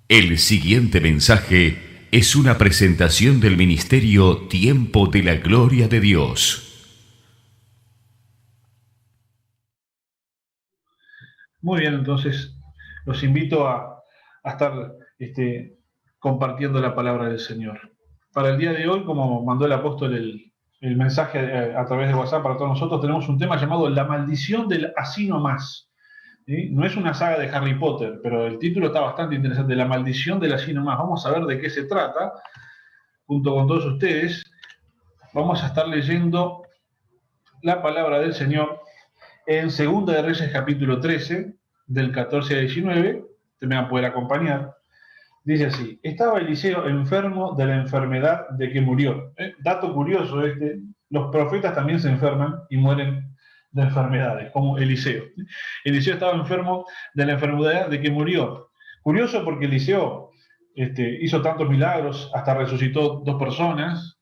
El siguiente mensaje es una presentación del ministerio Tiempo de la Gloria de Dios. Muy bien, entonces los invito a estar compartiendo la palabra del Señor. Para el día de hoy, como mandó el apóstol el mensaje a través de WhatsApp para todos nosotros, tenemos un tema llamado La maldición del así nomás. ¿Sí? No es una saga de Harry Potter, pero el título está bastante interesante, La maldición del así nomás. Vamos a ver de qué se trata, junto con todos ustedes. Vamos a estar leyendo la palabra del Señor en 2 de Reyes capítulo 13, del 14 al 19, te me van a poder acompañar. Dice así: estaba Eliseo enfermo de la enfermedad de que murió. Dato curioso los profetas también se enferman y mueren de enfermedades, como Eliseo. Eliseo estaba enfermo de la enfermedad de que murió. Curioso porque Eliseo hizo tantos milagros, hasta resucitó 2 personas.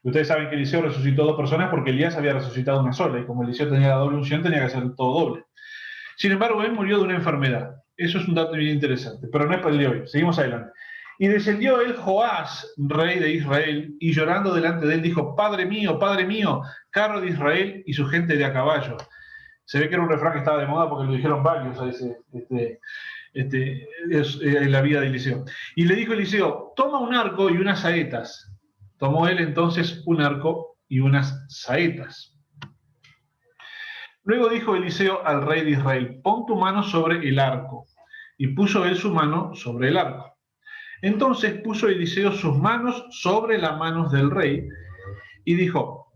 Ustedes saben que Eliseo resucitó 2 personas porque Elías había resucitado una sola, y como Eliseo tenía la doble unción, tenía que hacer todo doble. Sin embargo, él murió de una enfermedad. Eso es un dato bien interesante, pero no es para el de hoy. Seguimos adelante. Y descendió él Joás, rey de Israel, y llorando delante de él dijo: Padre mío, carro de Israel y su gente de a caballo. Se ve que era un refrán que estaba de moda porque lo dijeron varios a en la vida de Eliseo. Y le dijo Eliseo: toma un arco y unas saetas. Tomó él entonces un arco y unas saetas. Luego dijo Eliseo al rey de Israel: pon tu mano sobre el arco. Y puso él su mano sobre el arco. Entonces puso Eliseo sus manos sobre las manos del rey y dijo: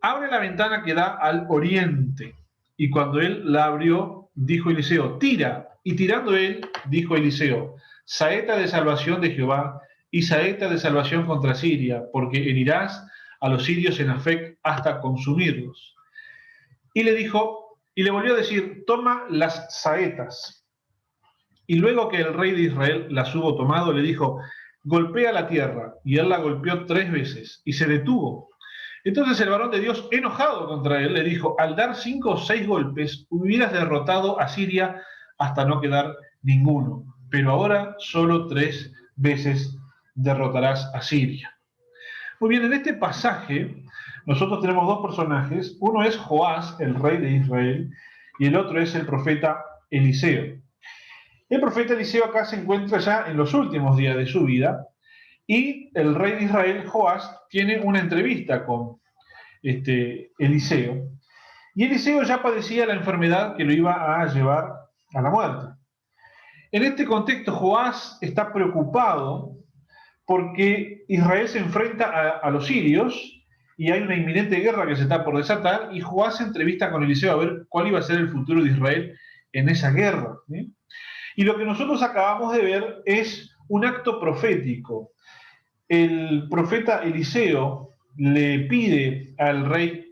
abre la ventana que da al oriente. Y cuando él la abrió, dijo Eliseo: tira. Y tirando él, dijo Eliseo: saeta de salvación de Jehová y saeta de salvación contra Siria, porque herirás a los sirios en Afec hasta consumirlos. Y le dijo, y le volvió a decir: toma las saetas. Y luego que el rey de Israel las hubo tomado, le dijo: golpea la tierra. Y él la golpeó 3 veces y se detuvo. Entonces el varón de Dios, enojado contra él, le dijo: al dar 5 o 6 golpes, hubieras derrotado a Siria hasta no quedar ninguno. Pero ahora solo 3 veces derrotarás a Siria. Muy bien, en este pasaje nosotros tenemos 2 personajes. Uno es Joás, el rey de Israel, y el otro es el profeta Eliseo. El profeta Eliseo acá se encuentra ya en los últimos días de su vida, y el rey de Israel, Joás, tiene una entrevista con Eliseo. Y Eliseo ya padecía la enfermedad que lo iba a llevar a la muerte. En este contexto, Joás está preocupado porque Israel se enfrenta a los sirios y hay una inminente guerra que se está por desatar, y Joás se entrevista con Eliseo a ver cuál iba a ser el futuro de Israel en esa guerra. ¿Sí? Y lo que nosotros acabamos de ver es un acto profético. El profeta Eliseo le pide al rey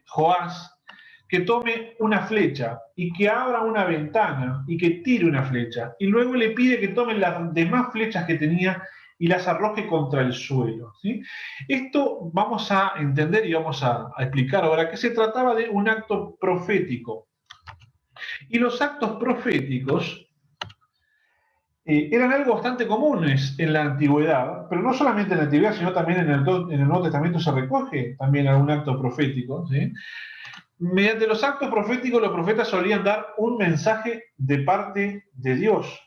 Joás que tome una flecha y que abra una ventana y que tire una flecha. Y luego le pide que tome las demás flechas que tenía y las arroje contra el suelo. ¿Sí? Esto vamos a entender y vamos a explicar ahora que se trataba de un acto profético. Y los actos proféticos eran algo bastante comunes en la antigüedad, pero no solamente en la antigüedad, sino también en el Nuevo Testamento se recoge también algún acto profético. ¿Sí? Mediante los actos proféticos, los profetas solían dar un mensaje de parte de Dios.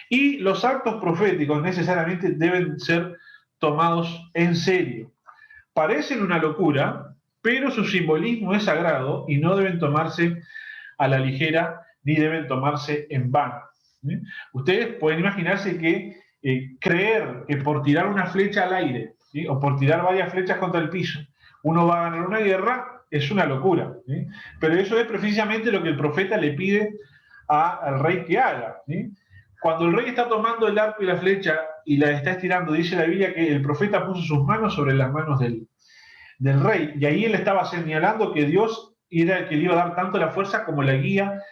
Y los actos proféticos necesariamente deben ser tomados en serio. Parecen una locura, pero su simbolismo es sagrado y no deben tomarse a la ligera ni deben tomarse en vano. ¿Sí? Ustedes pueden imaginarse que creer que por tirar una flecha al aire, ¿sí? o por tirar varias flechas contra el piso, uno va a ganar una guerra, es una locura. ¿Sí? Pero eso es precisamente lo que el profeta le pide al rey que haga. ¿Sí? Cuando el rey está tomando el arco y la flecha y la está estirando, dice la Biblia que el profeta puso sus manos sobre las manos del rey, y ahí él estaba señalando que Dios era el que le iba a dar tanto la fuerza como la guía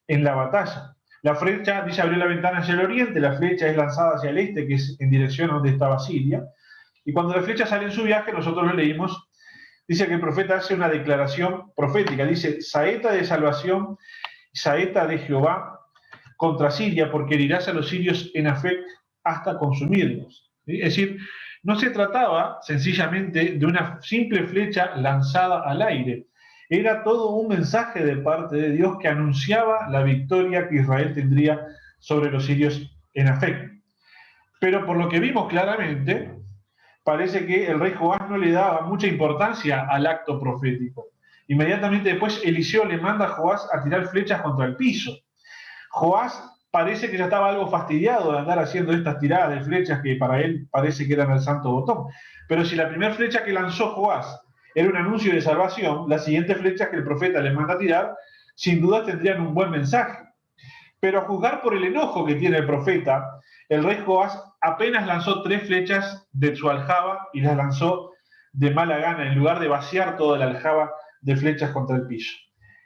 en la batalla. La flecha, dice, abrió la ventana hacia el oriente, la flecha es lanzada hacia el este, que es en dirección a donde estaba Siria, y cuando la flecha sale en su viaje, nosotros lo leímos, dice que el profeta hace una declaración profética, dice: saeta de salvación, saeta de Jehová contra Siria, porque herirás a los sirios en Afec hasta consumirlos. ¿Sí? Es decir, no se trataba sencillamente de una simple flecha lanzada al aire. Era todo un mensaje de parte de Dios que anunciaba la victoria que Israel tendría sobre los sirios en Afec. Pero por lo que vimos claramente, parece que el rey Joás no le daba mucha importancia al acto profético. Inmediatamente después Eliseo le manda a Joás a tirar flechas contra el piso. Joás parece que ya estaba algo fastidiado de andar haciendo estas tiradas de flechas que para él parece que eran el santo botón. Pero si la primera flecha que lanzó Joás era un anuncio de salvación, las siguientes flechas que el profeta le manda a tirar, sin duda tendrían un buen mensaje. Pero a juzgar por el enojo que tiene el profeta, el rey Joás apenas lanzó 3 flechas de su aljaba y las lanzó de mala gana, en lugar de vaciar toda la aljaba de flechas contra el piso.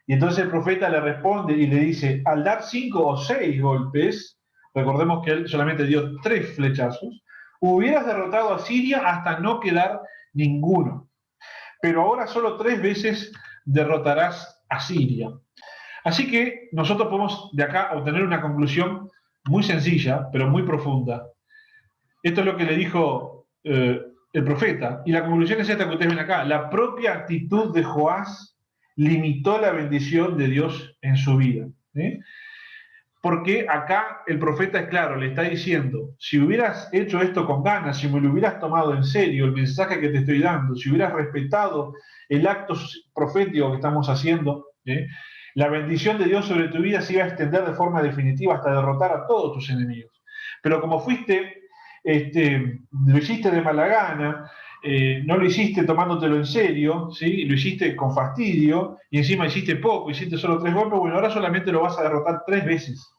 Y entonces el profeta le responde y le dice, al dar 5 o 6 golpes, recordemos que él solamente dio 3 flechazos, hubieras derrotado a Siria hasta no quedar ninguno. Pero ahora solo 3 veces derrotarás a Siria. Así que nosotros podemos de acá obtener una conclusión muy sencilla, pero muy profunda. Esto es lo que le dijo el profeta, y la conclusión es esta que ustedes ven acá. La propia actitud de Joás limitó la bendición de Dios en su vida. ¿Sí? Porque acá el profeta es claro, le está diciendo, si hubieras hecho esto con ganas, si me lo hubieras tomado en serio, el mensaje que te estoy dando, si hubieras respetado el acto profético que estamos haciendo, la bendición de Dios sobre tu vida se iba a extender de forma definitiva hasta derrotar a todos tus enemigos. Pero como lo hiciste de mala gana, no lo hiciste tomándotelo en serio, ¿sí? Lo hiciste con fastidio, y encima hiciste poco, hiciste solo 3 golpes, bueno, ahora solamente lo vas a derrotar 3 veces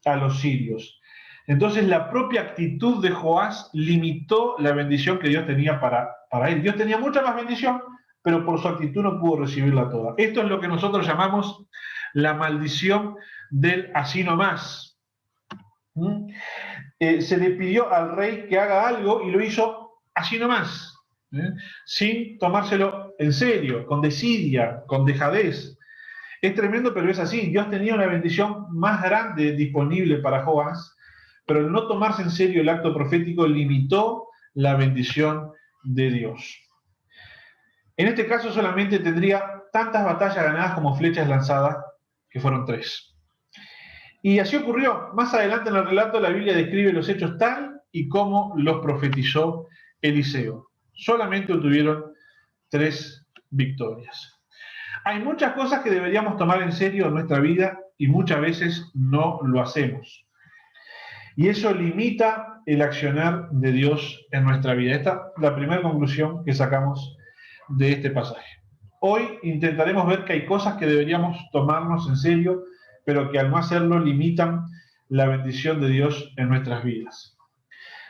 a los sirios. Entonces la propia actitud de Joás limitó la bendición que Dios tenía para él. Dios tenía mucha más bendición, pero por su actitud no pudo recibirla toda. Esto es lo que nosotros llamamos la maldición del así nomás. Se le pidió al rey que haga algo y lo hizo así nomás, sin tomárselo en serio, con desidia, con dejadez. Es tremendo, pero es así. Dios tenía una bendición más grande disponible para Joás, pero el no tomarse en serio el acto profético limitó la bendición de Dios. En este caso solamente tendría tantas batallas ganadas como flechas lanzadas, que fueron 3. Y así ocurrió. Más adelante en el relato la Biblia describe los hechos tal y como los profetizó Eliseo. Solamente obtuvieron 3 victorias. Hay muchas cosas que deberíamos tomar en serio en nuestra vida y muchas veces no lo hacemos. Y eso limita el accionar de Dios en nuestra vida. Esta es la primera conclusión que sacamos de este pasaje. Hoy intentaremos ver que hay cosas que deberíamos tomarnos en serio, pero que al no hacerlo limitan la bendición de Dios en nuestras vidas.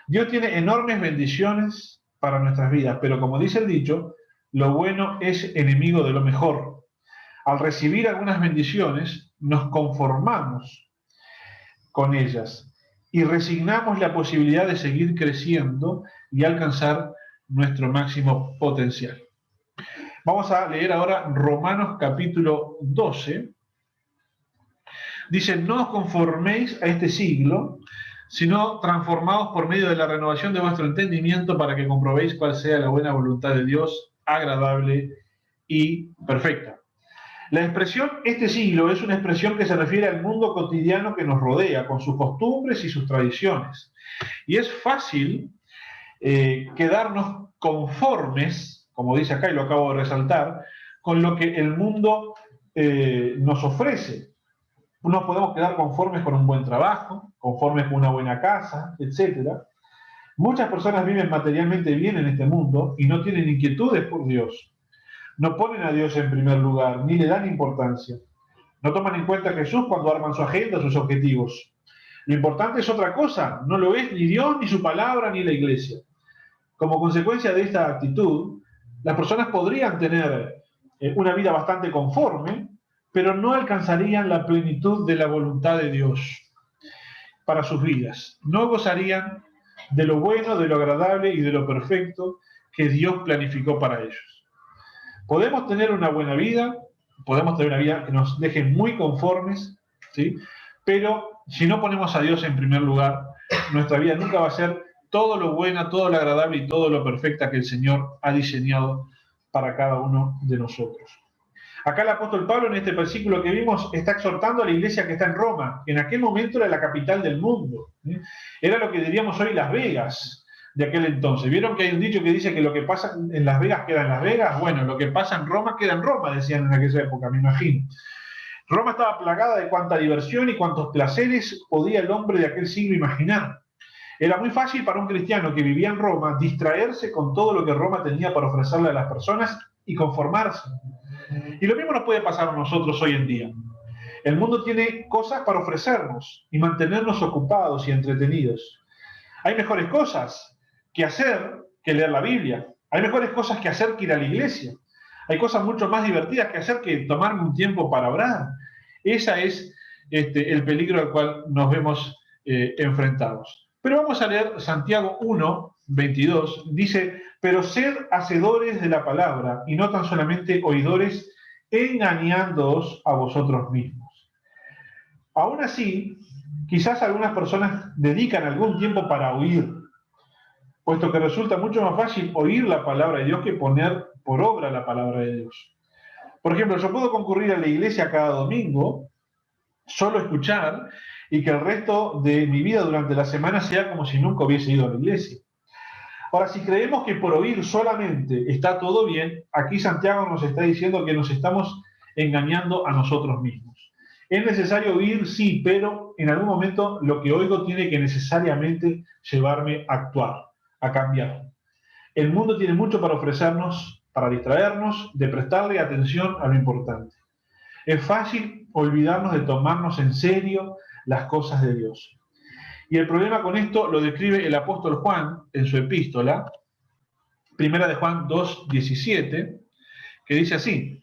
Dios tiene enormes bendiciones para nuestras vidas, pero como dice el dicho, lo bueno es enemigo de lo mejor. Al recibir algunas bendiciones, nos conformamos con ellas y resignamos la posibilidad de seguir creciendo y alcanzar nuestro máximo potencial. Vamos a leer ahora Romanos capítulo 12. Dice, no os conforméis a este siglo, sino transformaos por medio de la renovación de vuestro entendimiento para que comprobéis cuál sea la buena voluntad de Dios, agradable y perfecta. La expresión este siglo es una expresión que se refiere al mundo cotidiano que nos rodea, con sus costumbres y sus tradiciones. Y es fácil quedarnos conformes, como dice acá y lo acabo de resaltar, con lo que el mundo nos ofrece. Nos podemos quedar conformes con un buen trabajo, conformes con una buena casa, etc. Muchas personas viven materialmente bien en este mundo y no tienen inquietudes por Dios. No ponen a Dios en primer lugar, ni le dan importancia. No toman en cuenta a Jesús cuando arman su agenda, sus objetivos. Lo importante es otra cosa, no lo es ni Dios, ni su palabra, ni la iglesia. Como consecuencia de esta actitud, las personas podrían tener una vida bastante conforme, pero no alcanzarían la plenitud de la voluntad de Dios para sus vidas. No gozarían de lo bueno, de lo agradable y de lo perfecto que Dios planificó para ellos. Podemos tener una buena vida, podemos tener una vida que nos deje muy conformes, ¿sí? Pero si no ponemos a Dios en primer lugar, nuestra vida nunca va a ser todo lo buena, todo lo agradable y todo lo perfecta que el Señor ha diseñado para cada uno de nosotros. Acá el apóstol Pablo, en este versículo que vimos, está exhortando a la iglesia que está en Roma. En aquel momento era la capital del mundo. Era lo que diríamos hoy Las Vegas de aquel entonces. ¿Vieron que hay un dicho que dice que lo que pasa en Las Vegas queda en Las Vegas? Bueno, lo que pasa en Roma queda en Roma, decían en aquella época, me imagino. Roma estaba plagada de cuánta diversión y cuántos placeres podía el hombre de aquel siglo imaginar. Era muy fácil para un cristiano que vivía en Roma distraerse con todo lo que Roma tenía para ofrecerle a las personas y conformarse. Y lo mismo nos puede pasar a nosotros hoy en día. El mundo tiene cosas para ofrecernos y mantenernos ocupados y entretenidos. Hay mejores cosas que hacer que leer la Biblia. Hay mejores cosas que hacer que ir a la iglesia. Hay cosas mucho más divertidas que hacer que tomarme un tiempo para orar. Ese es el peligro al cual nos vemos enfrentados. Pero vamos a leer Santiago 1, 22. Dice, pero sed hacedores de la palabra y no tan solamente oidores, engañándoos a vosotros mismos. Aún así, quizás algunas personas dedican algún tiempo para oír, puesto que resulta mucho más fácil oír la palabra de Dios que poner por obra la palabra de Dios. Por ejemplo, yo puedo concurrir a la iglesia cada domingo, solo escuchar, y que el resto de mi vida durante la semana sea como si nunca hubiese ido a la iglesia. Ahora, si creemos que por oír solamente está todo bien, aquí Santiago nos está diciendo que nos estamos engañando a nosotros mismos. Es necesario oír, sí, pero en algún momento lo que oigo tiene que necesariamente llevarme a actuar, a cambiar. El mundo tiene mucho para ofrecernos, para distraernos, de prestarle atención a lo importante. Es fácil olvidarnos de tomarnos en serio las cosas de Dios. Y el problema con esto lo describe el apóstol Juan en su epístola, primera de Juan 2:17, que dice así: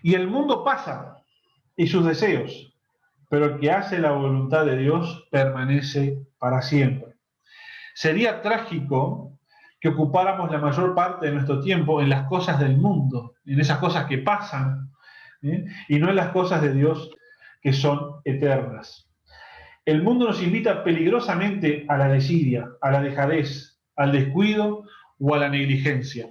y el mundo pasa y sus deseos, pero el que hace la voluntad de Dios permanece para siempre. Sería trágico que ocupáramos la mayor parte de nuestro tiempo en las cosas del mundo, en esas cosas que pasan, y no en las cosas de Dios que son eternas. El mundo nos invita peligrosamente a la desidia, a la dejadez, al descuido o a la negligencia,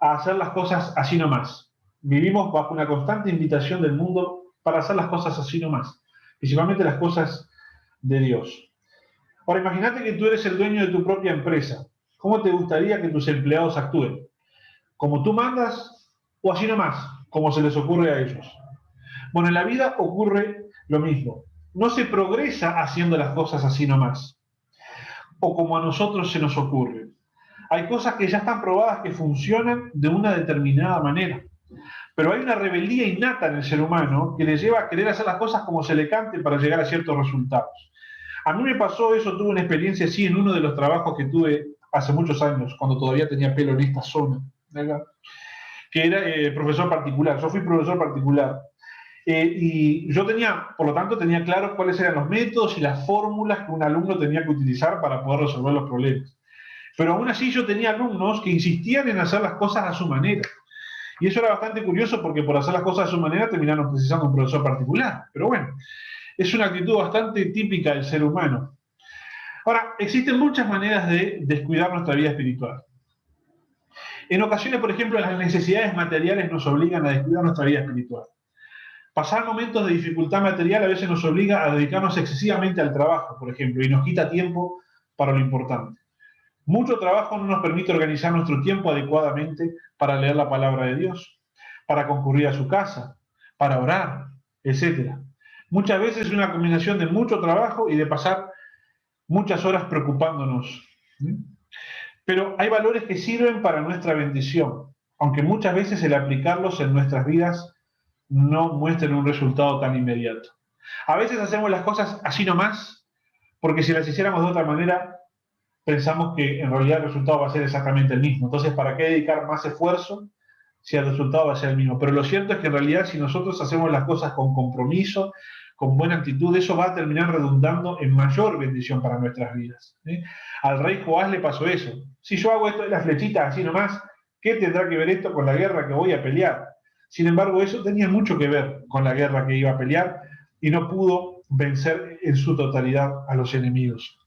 a hacer las cosas así nomás. Vivimos bajo una constante invitación del mundo para hacer las cosas así nomás, principalmente las cosas de Dios. Ahora, imagínate que tú eres el dueño de tu propia empresa. ¿Cómo te gustaría que tus empleados actúen? ¿Como tú mandas o así nomás, como se les ocurre a ellos? Bueno, en la vida ocurre lo mismo. No se progresa haciendo las cosas así nomás, o como a nosotros se nos ocurre. Hay cosas que ya están probadas que funcionan de una determinada manera, pero hay una rebeldía innata en el ser humano que le lleva a querer hacer las cosas como se le cante para llegar a ciertos resultados. A mí me pasó eso, tuve una experiencia así en uno de los trabajos que tuve hace muchos años, cuando todavía tenía pelo en esta zona, ¿verdad? Que era profesor particular. Yo fui profesor particular. Y yo por lo tanto, tenía claro cuáles eran los métodos y las fórmulas que un alumno tenía que utilizar para poder resolver los problemas. Pero aún así yo tenía alumnos que insistían en hacer las cosas a su manera. Y eso era bastante curioso porque por hacer las cosas a su manera terminaron precisando un profesor particular. Pero bueno, es una actitud bastante típica del ser humano. Ahora, existen muchas maneras de descuidar nuestra vida espiritual. En ocasiones, por ejemplo, las necesidades materiales nos obligan a descuidar nuestra vida espiritual. Pasar momentos de dificultad material a veces nos obliga a dedicarnos excesivamente al trabajo, por ejemplo, y nos quita tiempo para lo importante. Mucho trabajo no nos permite organizar nuestro tiempo adecuadamente para leer la palabra de Dios, para concurrir a su casa, para orar, etc. Muchas veces es una combinación de mucho trabajo y de pasar muchas horas preocupándonos. Pero hay valores que sirven para nuestra bendición, aunque muchas veces el aplicarlos en nuestras vidas no muestren un resultado tan inmediato. A veces hacemos las cosas así nomás, porque si las hiciéramos de otra manera, pensamos que en realidad el resultado va a ser exactamente el mismo. Entonces, ¿para qué dedicar más esfuerzo si el resultado va a ser el mismo? Pero lo cierto es que en realidad si nosotros hacemos las cosas con compromiso, con buena actitud, eso va a terminar redundando en mayor bendición para nuestras vidas. Al rey Joás le pasó eso. Si yo hago esto de las flechitas así nomás, ¿qué tendrá que ver esto con la guerra que voy a pelear? Sin embargo, eso tenía mucho que ver con la guerra que iba a pelear y no pudo vencer en su totalidad a los enemigos.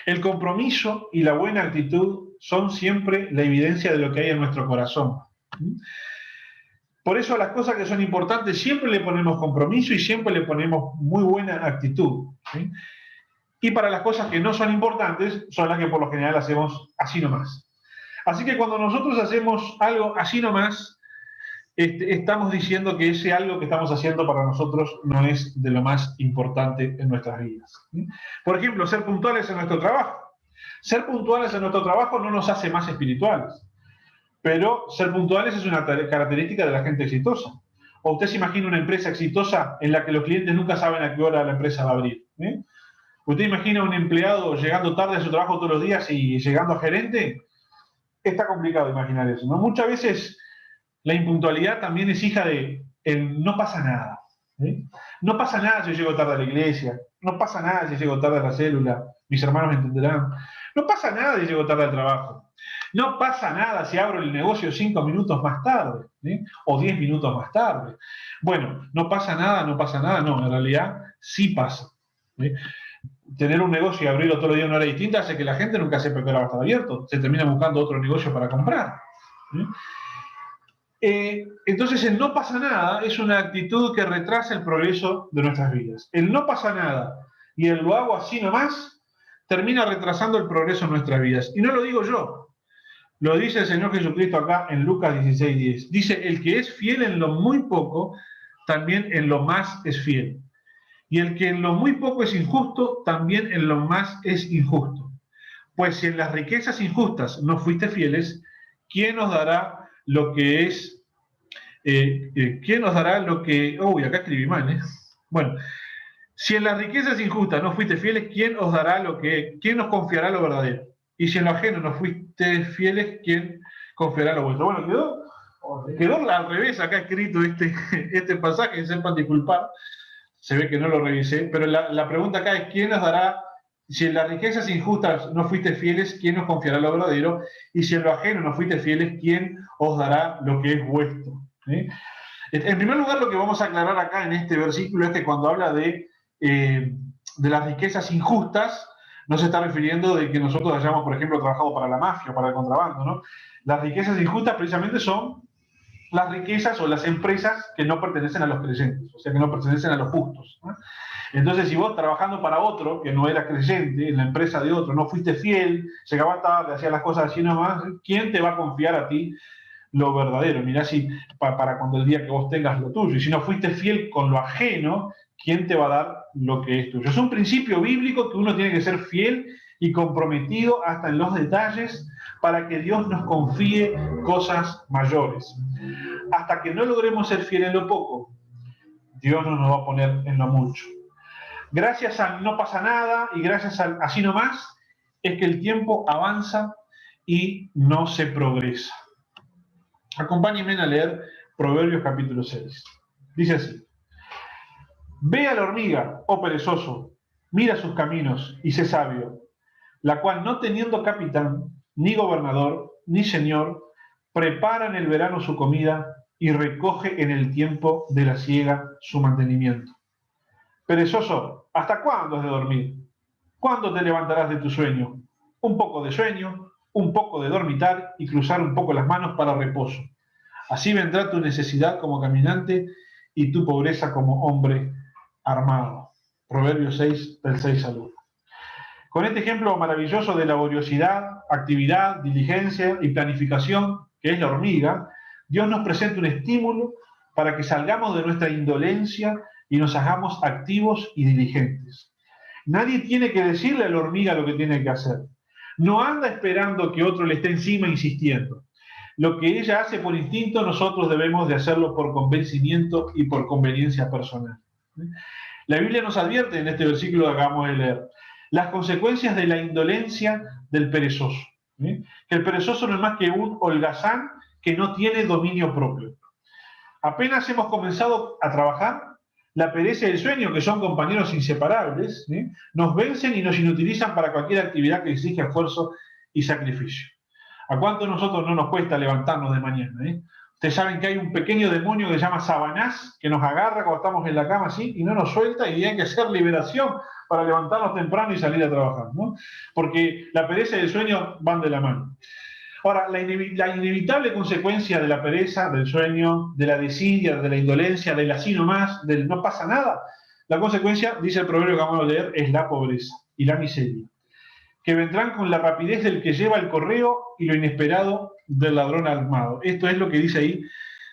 El compromiso y la buena actitud son siempre la evidencia de lo que hay en nuestro corazón. Por eso a las cosas que son importantes siempre le ponemos compromiso y siempre le ponemos muy buena actitud. ¿Sí? Y para las cosas que no son importantes son las que por lo general hacemos así nomás. Así que cuando nosotros hacemos algo así nomás, estamos diciendo que ese algo que estamos haciendo para nosotros no es de lo más importante en nuestras vidas. ¿Sí? Por ejemplo, ser puntuales en nuestro trabajo. Ser puntuales en nuestro trabajo no nos hace más espirituales. Pero ser puntuales es una característica de la gente exitosa. O usted se imagina una empresa exitosa en la que los clientes nunca saben a qué hora la empresa va a abrir. ¿Usted imagina un empleado llegando tarde a su trabajo todos los días y llegando a gerente? Está complicado imaginar eso, ¿no? Muchas veces la impuntualidad también es hija de el no pasa nada. No pasa nada si llego tarde a la iglesia, no pasa nada si llego tarde a la célula, mis hermanos me entenderán. No pasa nada si llego tarde al trabajo. No pasa nada si abro el negocio 5 minutos más tarde, o 10 minutos más tarde. Bueno, no pasa nada, no, en realidad sí pasa. Tener un negocio y abrirlo todos los días a una hora distinta hace que la gente nunca sepa que ahora va a estar abierto, se termina buscando otro negocio para comprar. Entonces el no pasa nada es una actitud que retrasa el progreso de nuestras vidas. El no pasa nada y el lo hago así nomás termina retrasando el progreso en nuestras vidas. Y no lo digo yo, lo dice el Señor Jesucristo acá en Lucas 16:10. Dice, el que es fiel en lo muy poco, también en lo más es fiel. Y el que en lo muy poco es injusto, también en lo más es injusto. Pues si en las riquezas injustas no fuiste fieles, ¿quién os dará lo que es? ¿Quién os dará lo que? Uy, acá escribí mal, Bueno, si en las riquezas injustas no fuiste fieles, ¿quién os dará lo que? ¿Quién os confiará lo verdadero? Y si en lo ajeno no fuiste fieles, ¿quién confiará lo vuestro? Bueno, quedó al revés acá escrito este pasaje, sepan disculpar. Se ve que no lo revisé, pero la pregunta acá es, ¿quién nos dará, si en las riquezas injustas no fuiste fieles, quién nos confiará lo verdadero? Y si en lo ajeno no fuiste fieles, ¿quién os dará lo que es vuestro? En primer lugar, lo que vamos a aclarar acá en este versículo es que cuando habla de las riquezas injustas, no se está refiriendo de que nosotros hayamos, por ejemplo, trabajado para la mafia o para el contrabando, ¿no? Las riquezas injustas precisamente son las riquezas o las empresas que no pertenecen a los creyentes, o sea, que no pertenecen a los justos, ¿no? Entonces, si vos trabajando para otro, que no era creyente, en la empresa de otro, no fuiste fiel, llegaba tarde, hacías las cosas así nomás, ¿quién te va a confiar a ti lo verdadero? Mirá si para cuando el día que vos tengas lo tuyo, y si no fuiste fiel con lo ajeno, ¿quién te va a dar lo que es tuyo? Es un principio bíblico que uno tiene que ser fiel y comprometido hasta en los detalles para que Dios nos confíe cosas mayores. Hasta que no logremos ser fieles en lo poco, Dios no nos va a poner en lo mucho. Gracias al no pasa nada y gracias al así nomás, es que el tiempo avanza y no se progresa. Acompáñenme a leer Proverbios capítulo 6. Dice así: Ve a la hormiga, oh perezoso, mira sus caminos y sé sabio, la cual no teniendo capitán, ni gobernador, ni señor, prepara en el verano su comida y recoge en el tiempo de la siega su mantenimiento. Perezoso, ¿hasta cuándo has de dormir? ¿Cuándo te levantarás de tu sueño? Un poco de sueño, un poco de dormitar y cruzar un poco las manos para reposo. Así vendrá tu necesidad como caminante y tu pobreza como hombre armado. Proverbios 6, del 6 al 1. Con este ejemplo maravilloso de laboriosidad, actividad, diligencia y planificación, que es la hormiga, Dios nos presenta un estímulo para que salgamos de nuestra indolencia y nos hagamos activos y diligentes. Nadie tiene que decirle a la hormiga lo que tiene que hacer. No anda esperando que otro le esté encima insistiendo. Lo que ella hace por instinto, nosotros debemos de hacerlo por convencimiento y por conveniencia personal. La Biblia nos advierte en este versículo que acabamos de leer las consecuencias de la indolencia del perezoso. Que el perezoso no es más que un holgazán que no tiene dominio propio. Apenas hemos comenzado a trabajar, la pereza y el sueño, que son compañeros inseparables, nos vencen y nos inutilizan para cualquier actividad que exija esfuerzo y sacrificio. ¿A cuánto nosotros no nos cuesta levantarnos de mañana? Ustedes saben que hay un pequeño demonio que se llama Sabanás, que nos agarra cuando estamos en la cama así y no nos suelta, y hay que hacer liberación para levantarnos temprano y salir a trabajar, ¿no? Porque la pereza y el sueño van de la mano. Ahora, la inevitable consecuencia de la pereza, del sueño, de la desidia, de la indolencia, del así nomás, del no pasa nada, la consecuencia, dice el proverbio que vamos a leer, es la pobreza y la miseria, que vendrán con la rapidez del que lleva el correo y lo inesperado del ladrón armado. Esto es lo que dice ahí.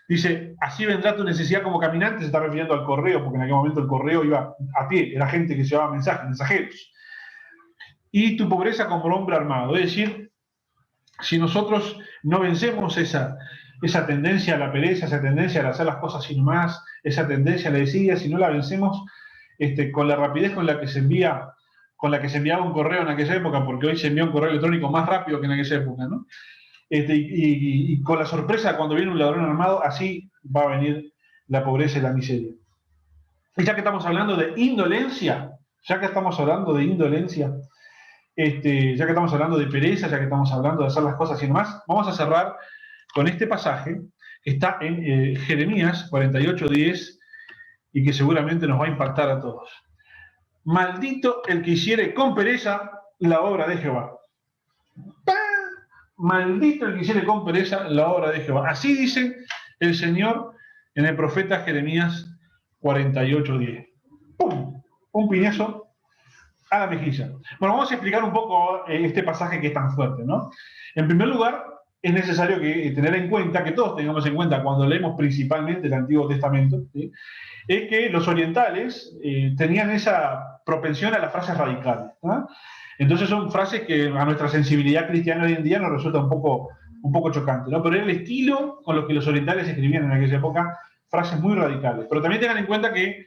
Dice, así vendrá tu necesidad como caminante, se está refiriendo al correo, porque en aquel momento el correo iba a pie, era gente que llevaba mensajes, mensajeros. Y tu pobreza como hombre armado, es decir, si nosotros no vencemos esa tendencia a la pereza, esa tendencia a hacer las cosas sin más, esa tendencia a la desidia, si no la vencemos con la rapidez con la que se enviaba un correo en aquella época, porque hoy se envía un correo electrónico más rápido que en aquella época, ¿no? Y con la sorpresa cuando viene un ladrón armado, así va a venir la pobreza y la miseria. Y ya que estamos hablando de indolencia, ya que estamos hablando de pereza, ya que estamos hablando de hacer las cosas y demás, vamos a cerrar con este pasaje que está en Jeremías 48:10 y que seguramente nos va a impactar a todos. Maldito el que hiciere con pereza la obra de Jehová. Maldito el que hiciere con pereza la obra de Jehová. Así dice el Señor en el profeta Jeremías 48:10. ¡Pum! Un piñazo a la mejilla. Bueno, vamos a explicar un poco este pasaje que es tan fuerte, ¿no? En primer lugar, es necesario tener en cuenta, que todos tengamos en cuenta cuando leemos principalmente el Antiguo Testamento, ¿sí? Es que los orientales tenían esa propensión a las frases radicales, ¿no? Entonces son frases que a nuestra sensibilidad cristiana hoy en día nos resulta un poco chocante, ¿no? Pero era el estilo con lo que los orientales escribían en aquella época, frases muy radicales. Pero también tengan en cuenta que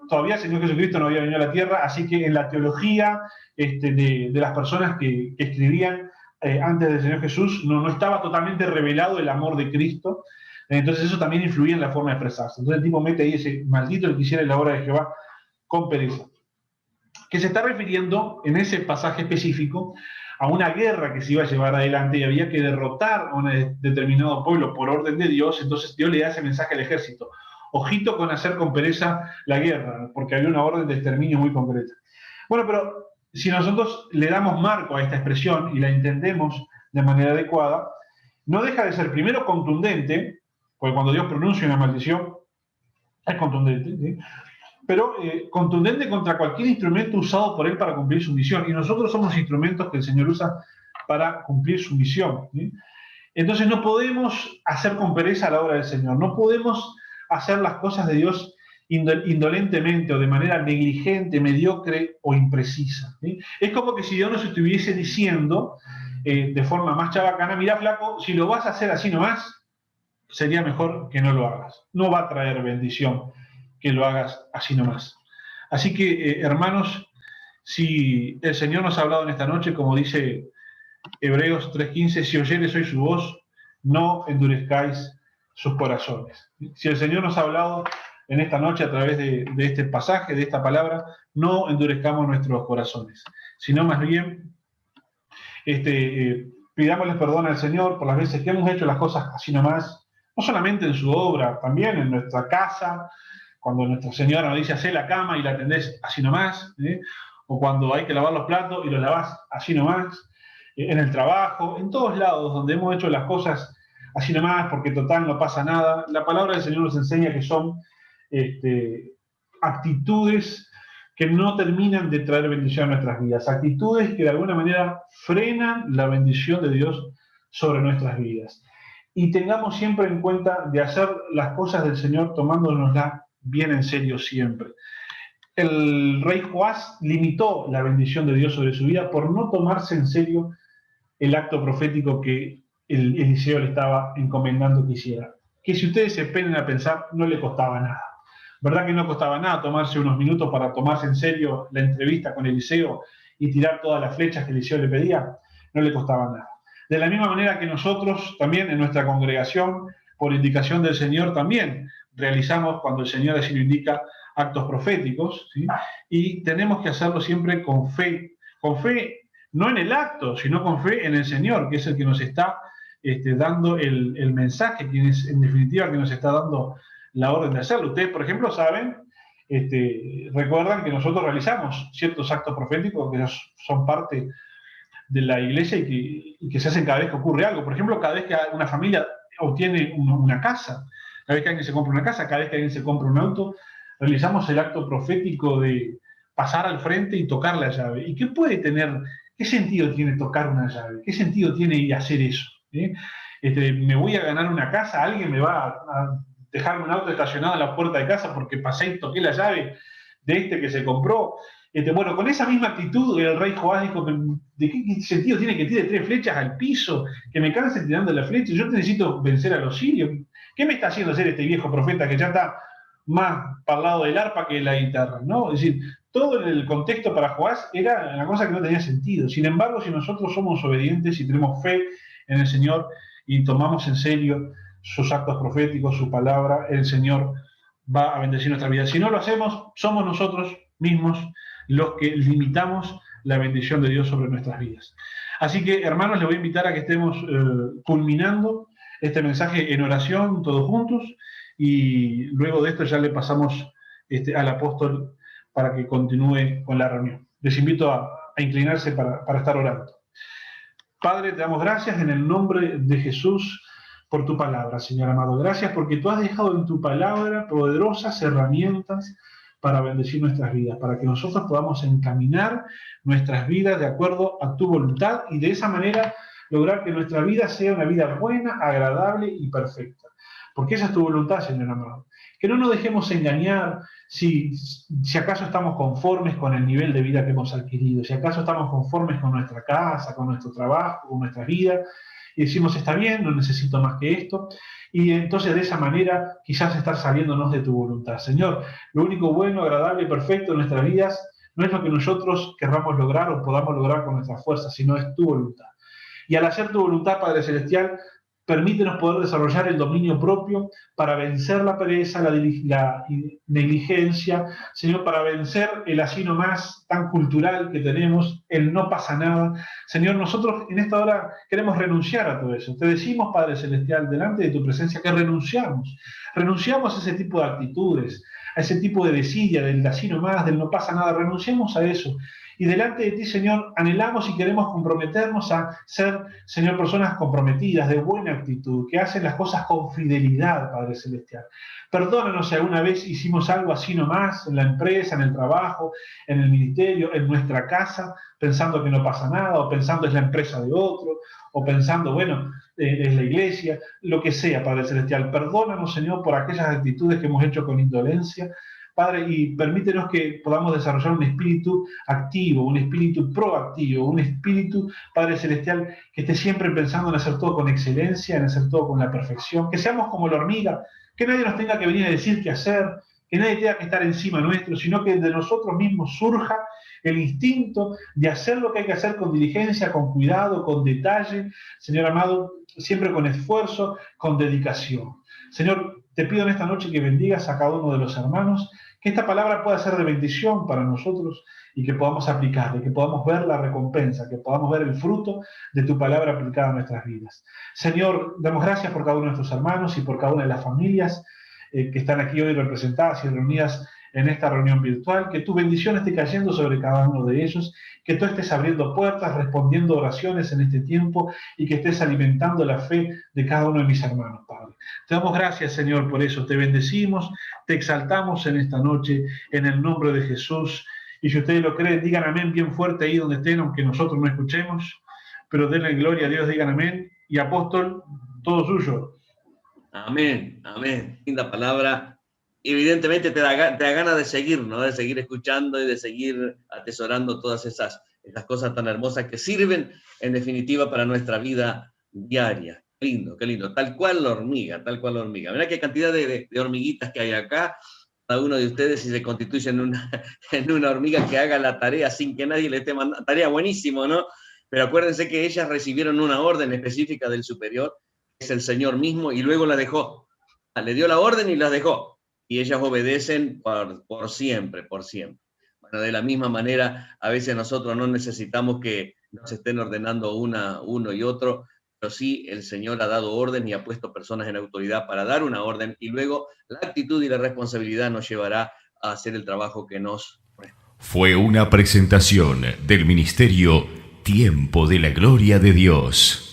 todavía el Señor Jesucristo no había venido a la tierra, así que en la teología de las personas que escribían antes del Señor Jesús no estaba totalmente revelado el amor de Cristo. Entonces eso también influía en la forma de expresarse. Entonces el tipo mete ahí ese maldito el que hiciera la obra de Jehová con pereza, que se está refiriendo en ese pasaje específico a una guerra que se iba a llevar adelante y había que derrotar a un determinado pueblo por orden de Dios. Entonces Dios le da ese mensaje al ejército: ojito con hacer con pereza la guerra, porque había una orden de exterminio muy concreta. Bueno, pero si nosotros le damos marco a esta expresión y la entendemos de manera adecuada, no deja de ser primero contundente, porque cuando Dios pronuncia una maldición es contundente, ¿sí? Pero contundente contra cualquier instrumento usado por Él para cumplir su misión. Y nosotros somos instrumentos que el Señor usa para cumplir su misión, ¿sí? Entonces no podemos hacer con pereza la obra del Señor, no podemos hacer las cosas de Dios indolentemente o de manera negligente, mediocre o imprecisa, ¿sí? Es como que si Dios nos estuviese diciendo de forma más chabacana: mira, flaco, si lo vas a hacer así nomás, sería mejor que no lo hagas. No va a traer bendición que lo hagas así nomás. Así que, hermanos, si el Señor nos ha hablado en esta noche, como dice Hebreos 3:15, si oyeres hoy su voz, no endurezcáis sus corazones. Si el Señor nos ha hablado en esta noche a través de este pasaje, de esta palabra, no endurezcamos nuestros corazones, sino más bien pidámosle perdón al Señor por las veces que hemos hecho las cosas así nomás, no solamente en su obra, también en nuestra casa, cuando nuestra señora nos dice hacé la cama y la atendés así nomás, o cuando hay que lavar los platos y los lavás así nomás, en el trabajo, en todos lados donde hemos hecho las cosas así nomás porque total no pasa nada. La palabra del Señor nos enseña que son actitudes que no terminan de traer bendición a nuestras vidas, actitudes que de alguna manera frenan la bendición de Dios sobre nuestras vidas. Y tengamos siempre en cuenta de hacer las cosas del Señor tomándonoslas bien en serio siempre. El rey Joás limitó la bendición de Dios sobre su vida por no tomarse en serio el acto profético que Eliseo le estaba encomendando que hiciera. Que si ustedes se penen a pensar, no le costaba nada. ¿Verdad que no costaba nada tomarse unos minutos para tomarse en serio la entrevista con Eliseo y tirar todas las flechas que Eliseo le pedía? No le costaba nada. De la misma manera que nosotros también en nuestra congregación, por indicación del Señor, también realizamos, cuando el Señor así lo indica, actos proféticos, ¿sí? Y tenemos que hacerlo siempre con fe no en el acto, sino con fe en el Señor, que es el que nos está dando el mensaje, quien es en definitiva que nos está dando la orden de hacerlo. Ustedes, por ejemplo, saben, recuerdan que nosotros realizamos ciertos actos proféticos que son parte de la iglesia y que se hacen cada vez que ocurre algo. Por ejemplo, cada vez que una familia obtiene una casa, cada vez que alguien se compra una casa, cada vez que alguien se compra un auto, realizamos el acto profético de pasar al frente y tocar la llave. ¿Y qué puede tener, qué sentido tiene tocar una llave? ¿Qué sentido tiene hacer eso? Me voy a ganar una casa, alguien me va a dejarme un auto estacionado en la puerta de casa porque pasé y toqué la llave de que se compró. Bueno, con esa misma actitud el rey Joás dijo, ¿de qué sentido tiene que tire 3 flechas al piso? Que me canse tirando la flecha, yo necesito vencer a los sirios. ¿Qué me está haciendo hacer este viejo profeta que ya está más para el lado del arpa que de la guitarra? ¿No? Es decir, todo el contexto para Joás era una cosa que no tenía sentido. Sin embargo, si nosotros somos obedientes y tenemos fe en el Señor y tomamos en serio sus actos proféticos, su palabra, el Señor va a bendecir nuestra vida. Si no lo hacemos, somos nosotros mismos los que limitamos la bendición de Dios sobre nuestras vidas. Así que, hermanos, les voy a invitar a que estemos culminando este mensaje en oración, todos juntos, y luego de esto ya le pasamos al apóstol para que continúe con la reunión. Les invito a inclinarse para estar orando. Padre, te damos gracias en el nombre de Jesús por tu palabra, Señor amado. Gracias porque tú has dejado en tu palabra poderosas herramientas para bendecir nuestras vidas, para que nosotros podamos encaminar nuestras vidas de acuerdo a tu voluntad y de esa manera lograr que nuestra vida sea una vida buena, agradable y perfecta. Porque esa es tu voluntad, Señor amado. Que no nos dejemos engañar si acaso estamos conformes con el nivel de vida que hemos adquirido, si acaso estamos conformes con nuestra casa, con nuestro trabajo, con nuestra vida, y decimos, está bien, no necesito más que esto, y entonces de esa manera quizás estar saliéndonos de tu voluntad. Señor, lo único bueno, agradable y perfecto en nuestras vidas no es lo que nosotros querramos lograr o podamos lograr con nuestra fuerza, sino es tu voluntad. Y al hacer tu voluntad, Padre Celestial, permítenos poder desarrollar el dominio propio para vencer la pereza, la negligencia, Señor, para vencer el así nomás tan cultural que tenemos, el no pasa nada. Señor, nosotros en esta hora queremos renunciar a todo eso. Te decimos, Padre Celestial, delante de tu presencia que renunciamos. Renunciamos a ese tipo de actitudes, a ese tipo de desidia, del así nomás, del no pasa nada. Renunciamos a eso. Y delante de ti, Señor, anhelamos y queremos comprometernos a ser, Señor, personas comprometidas, de buena actitud, que hacen las cosas con fidelidad, Padre Celestial. Perdónanos si alguna vez hicimos algo así nomás, en la empresa, en el trabajo, en el ministerio, en nuestra casa, pensando que no pasa nada, o pensando es la empresa de otro, o pensando, bueno, es la iglesia, lo que sea, Padre Celestial. Perdónanos, Señor, por aquellas actitudes que hemos hecho con indolencia, Padre, y permítenos que podamos desarrollar un espíritu activo, un espíritu proactivo, un espíritu, Padre Celestial, que esté siempre pensando en hacer todo con excelencia, en hacer todo con la perfección, que seamos como la hormiga, que nadie nos tenga que venir a decir qué hacer, que nadie tenga que estar encima nuestro, sino que de nosotros mismos surja el instinto de hacer lo que hay que hacer con diligencia, con cuidado, con detalle, Señor amado, siempre con esfuerzo, con dedicación. Señor, te pido en esta noche que bendigas a cada uno de los hermanos, que esta palabra pueda ser de bendición para nosotros y que podamos aplicarla, que podamos ver la recompensa, que podamos ver el fruto de tu palabra aplicada a nuestras vidas. Señor, damos gracias por cada uno de nuestros hermanos y por cada una de las familias que están aquí hoy representadas y reunidas en esta reunión virtual, que tu bendición esté cayendo sobre cada uno de ellos, que tú estés abriendo puertas, respondiendo oraciones en este tiempo y que estés alimentando la fe de cada uno de mis hermanos, Padre. Te damos gracias, Señor, por eso. Te bendecimos, te exaltamos en esta noche, en el nombre de Jesús. Y si ustedes lo creen, digan amén bien fuerte ahí donde estén, aunque nosotros no escuchemos, pero denle gloria a Dios, digan amén. Y apóstol, todo suyo. Amén, amén. Linda palabra. Evidentemente te da ganas de seguir, ¿no? De seguir escuchando y de seguir atesorando todas esas cosas tan hermosas que sirven, en definitiva, para nuestra vida diaria. Qué lindo, qué lindo. Tal cual la hormiga, tal cual la hormiga. Mirá qué cantidad de hormiguitas que hay acá. Cada uno de ustedes, si se constituye en una hormiga que haga la tarea sin que nadie le esté mandando. Tarea buenísimo, ¿no? Pero acuérdense que ellas recibieron una orden específica del superior, que es el Señor mismo, y luego la dejó. Le dio la orden y las dejó. Y ellas obedecen por siempre, por siempre. Bueno, de la misma manera, a veces nosotros no necesitamos que nos estén ordenando uno y otro, pero sí el Señor ha dado orden y ha puesto personas en autoridad para dar una orden, y luego la actitud y la responsabilidad nos llevará a hacer el trabajo que nos corresponde. Fue una presentación del Ministerio Tiempo de la Gloria de Dios.